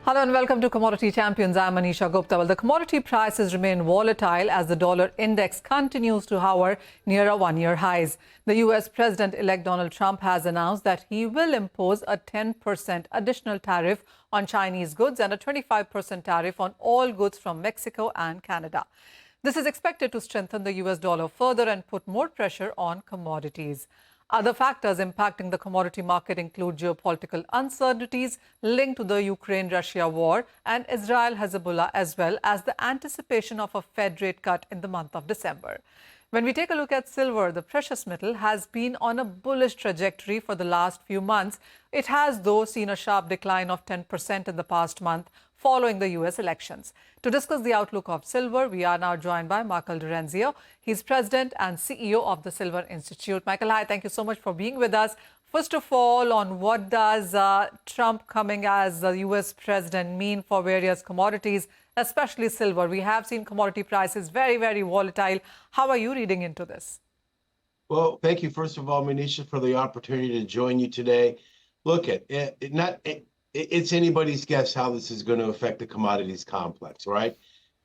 Hello and welcome to Commodity Champions. I'm Manisha Gupta. Well, the commodity prices remain volatile as the dollar index continues to hover near a one-year highs. The U.S. President-elect Donald Trump has announced that he will impose a 10% additional tariff on Chinese goods and a 25% tariff on all goods from Mexico and Canada. This is expected to strengthen the U.S. dollar further and put more pressure on commodities. Other factors impacting the commodity market include geopolitical uncertainties linked to the Ukraine-Russia war and Israel-Hezbollah, as well as the anticipation of a Fed rate cut in the month of December. When we take a look at silver, the precious metal has been on a bullish trajectory for the last few months. It has, though, seen a sharp decline of 10% in the past month following the U.S. elections. To discuss the outlook of silver, we are now joined by DiRienzo. He's president and CEO of the Silver Institute. Michael, hi, thank you so much for being with us. First of all, on what does Trump coming as the U.S. president mean for various commodities, especially silver? We have seen commodity prices very, very volatile. How are you reading into this? Well, thank you, first of all, Manisha, for the opportunity to join you today. Look, it's anybody's guess how this is going to affect the commodities complex, right?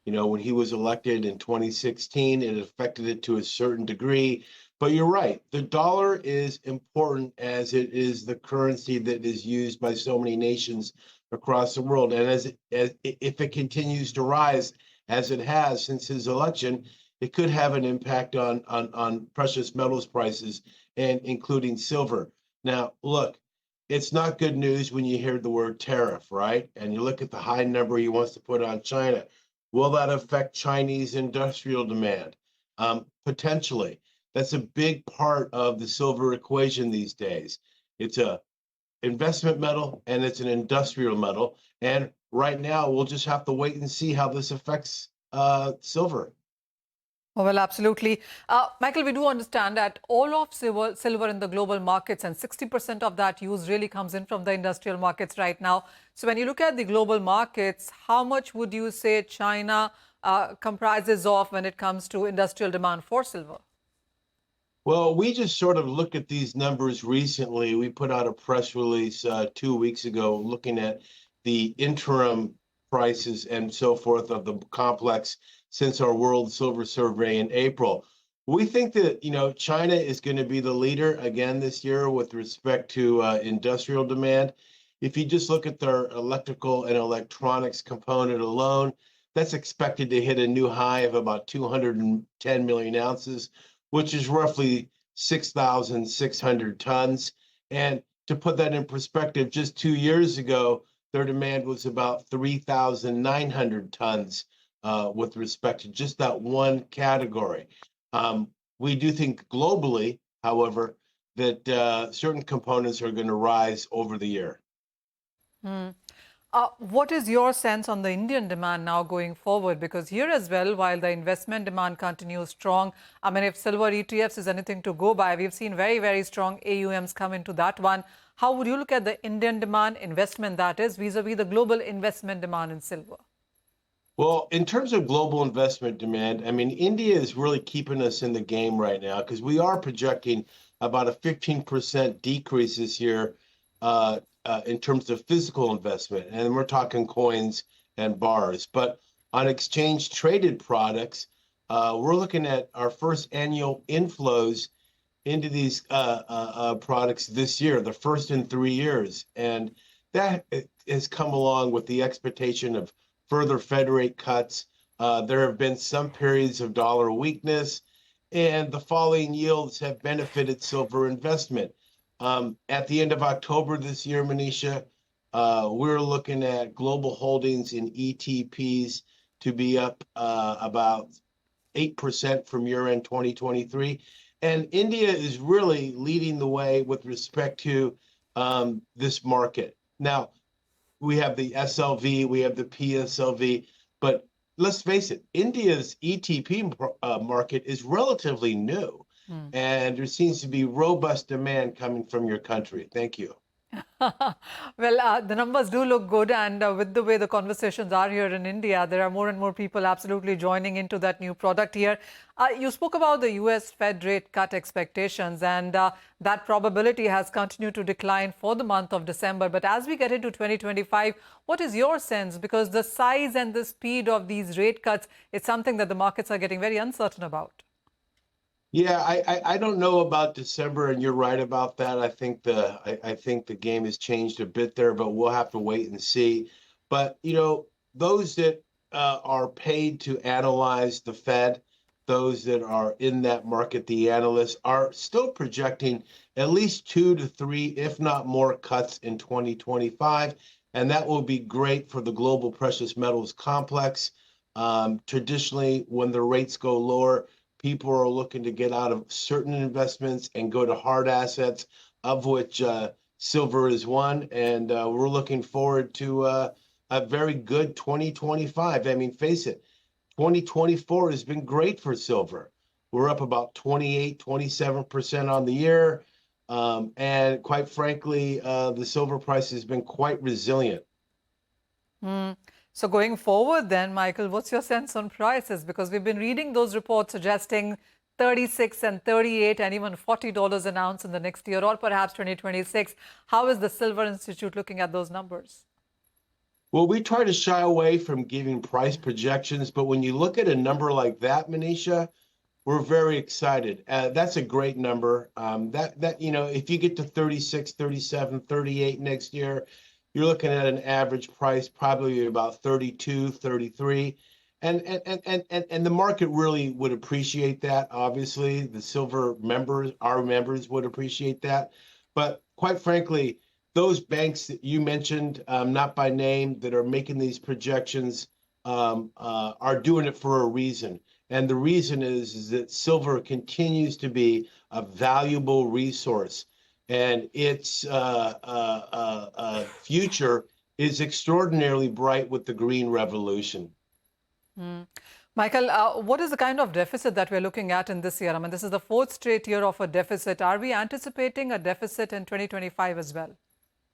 You know, when he was elected in 2016, it affected it to a certain degree. But you're right, the dollar is important as it is the currency that is used by so many nations across the world. And if it continues to rise, as it has since his election, it could have an impact on precious metals prices, and including silver. Now, look, it's not good news when you hear the word tariff, right? And you look at the high number he wants to put on China. Will that affect Chinese industrial demand? Potentially. That's a big part of the silver equation these days. It's a investment metal and it's an industrial metal. And right now, we'll just have to wait and see how this affects silver. Oh, well, absolutely. Michael, we do understand that all of silver in the global markets and 60% of that use really comes in from the industrial markets right now. So when you look at the global markets, how much would you say China comprises of when it comes to industrial demand for silver? Well, we just sort of looked at these numbers recently. We put out a press release 2 weeks ago looking at the interim prices and so forth of the complex since our World Silver Survey in April. We think that, you know, China is going to be the leader again this year with respect to industrial demand. If you just look at their electrical and electronics component alone, that's expected to hit a new high of about 210 million ounces, which is roughly 6,600 tons. And to put that in perspective, just 2 years ago, their demand was about 3,900 tons with respect to just that one category. We do think globally, however, that certain components are going to rise over the year. What is your sense on the Indian demand now going forward? Because here as well, while the investment demand continues strong, I mean, if silver ETFs is anything to go by, we've seen very, very strong AUMs come into that one. How would you look at the Indian demand investment, that is, vis-a-vis the global investment demand in silver? Well, in terms of global investment demand, I mean, India is really keeping us in the game right now because we are projecting about a 15% decrease this year in terms of physical investment. And we're talking coins and bars. But on exchange traded products, we're looking at our first annual inflows into these products this year, the first in 3 years. And that has come along with the expectation of further Fed rate cuts. There have been some periods of dollar weakness, and the falling yields have benefited silver investment. At the end of October this year, Manisha, we're looking at global holdings in ETPs to be up about 8% from year-end 2023. And India is really leading the way with respect to this market. Now, we have the SLV, we have the PSLV, but let's face it, India's ETP market is relatively new, and there seems to be robust demand coming from your country. Thank you. Well, the numbers do look good, and with the way the conversations are here in India, there are more and more people absolutely joining into that new product here. You spoke about the US Fed rate cut expectations, and that probability has continued to decline for the month of December. But as we get into 2025, what is your sense? Because the size and the speed of these rate cuts is something that the markets are getting very uncertain about. Yeah, I don't know about December, and you're right about that. I think the game has changed a bit there, but we'll have to wait and see. But those that are paid to analyze the Fed, those that are in that market, the analysts are still projecting at least 2 to 3, if not more, cuts in 2025, and that will be great for the global precious metals complex. Traditionally, when the rates go lower, people are looking to get out of certain investments and go to hard assets, of which silver is one. And we're looking forward to a very good 2025. I mean, face it, 2024 has been great for silver. We're up about 28, 27% on the year. And quite frankly, the silver price has been quite resilient. So going forward then, Michael, what's your sense on prices? Because we've been reading those reports suggesting 36 and 38 and even $40 an ounce in the next year or perhaps 2026. How is the Silver Institute looking at those numbers? Well, we try to shy away from giving price projections, but when you look at a number like that, Manisha, we're very excited. That's a great number. If you get to 36, 37, 38 next year, you're looking at an average price probably about 32, 33. And the market really would appreciate that. Obviously, the silver members, our members would appreciate that. But quite frankly, those banks that you mentioned, not by name, that are making these projections are doing it for a reason. And the reason is that silver continues to be a valuable resource, and its future is extraordinarily bright with the green revolution. Michael, what is the kind of deficit that we're looking at in this year? I mean, this is the fourth straight year of a deficit. Are we anticipating a deficit in 2025 as well?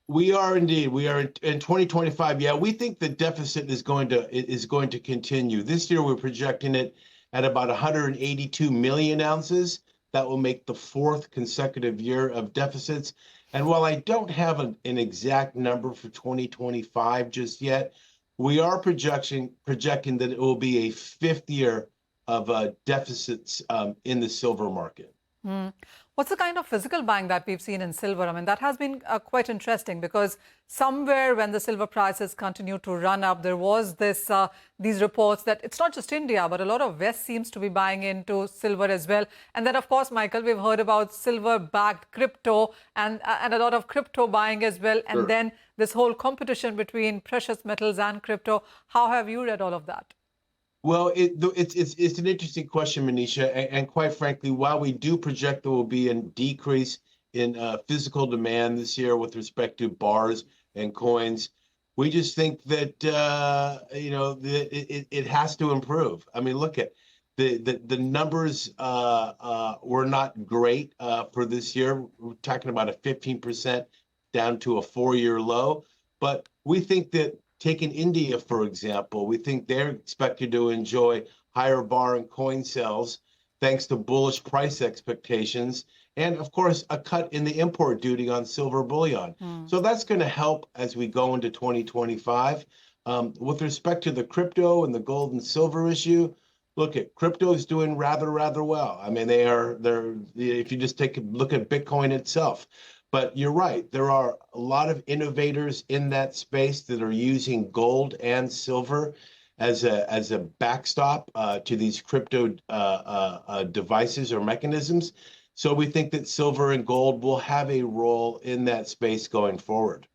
We are indeed. We are in 2025. Yeah, we think the deficit is going to continue. This year, we're projecting it at about 182 million ounces. That will make the fourth consecutive year of deficits. And while I don't have an exact number for 2025 just yet, we are projecting that it will be a fifth year of deficits in the silver market. What's the kind of physical buying that we've seen in silver? I mean, that has been quite interesting because somewhere when the silver prices continue to run up, there was these reports that it's not just India, but a lot of West seems to be buying into silver as well. And then, of course, Michael, we've heard about silver-backed crypto and a lot of crypto buying as well. Sure. And then this whole competition between precious metals and crypto. How have you read all of that? Well, it's an interesting question, Manisha, and quite frankly, while we do project there will be a decrease in physical demand this year with respect to bars and coins, we just think that it has to improve. I mean, look at the numbers were not great for this year. We're talking about a 15% down to a 4-year low, but we think that. Taking India, for example, we think they're expected to enjoy higher bar and coin sales thanks to bullish price expectations and, of course, a cut in the import duty on silver bullion. So that's going to help as we go into 2025. With respect to the crypto and the gold and silver issue, look, at crypto is doing rather well. I mean, they're if you just take a look at Bitcoin itself. But you're right. There are a lot of innovators in that space that are using gold and silver as a backstop to these crypto devices or mechanisms. So we think that silver and gold will have a role in that space going forward.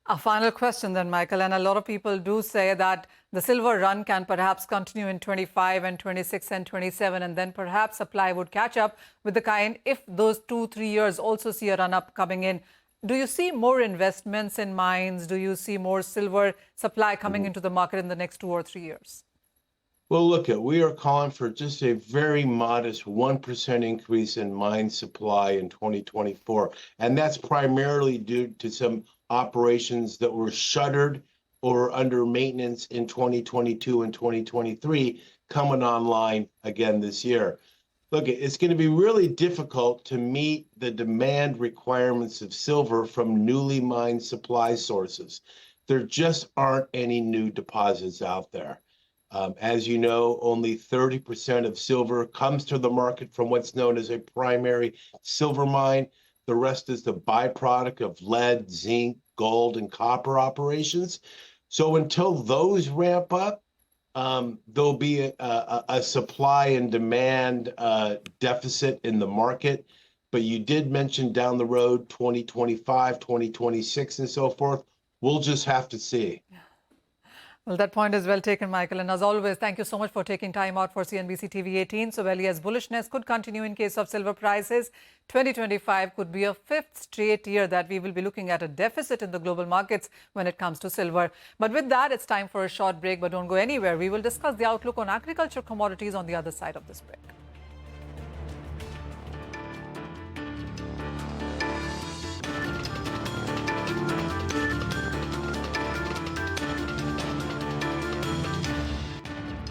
A final question then, Michael, and a lot of people do say that the silver run can perhaps continue in 25 and 26 and 27, and then perhaps supply would catch up with the kind if those 2-3 years also see a run up coming in. Do you see more investments in mines? Do you see more silver supply coming into the market in the next 2 or 3 years? Well, we are calling for just a very modest 1% increase in mine supply in 2024. And that's primarily due to some operations that were shuttered or under maintenance in 2022 and 2023 coming online again this year. It's going to be really difficult to meet the demand requirements of silver from newly mined supply sources. There just aren't any new deposits out there. As you know, only 30% of silver comes to the market from what's known as a primary silver mine. The rest is the byproduct of lead, zinc, gold, and copper operations. So until those ramp up, there'll be a supply and demand deficit in the market. But you did mention down the road 2025, 2026, and so forth. We'll just have to see. Well, that point is well taken, Michael. And as always, thank you so much for taking time out for CNBC TV 18. So, well, yes, bullishness could continue in case of silver prices. 2025 could be a fifth straight year that we will be looking at a deficit in the global markets when it comes to silver. But with that, it's time for a short break. But don't go anywhere. We will discuss the outlook on agriculture commodities on the other side of this break.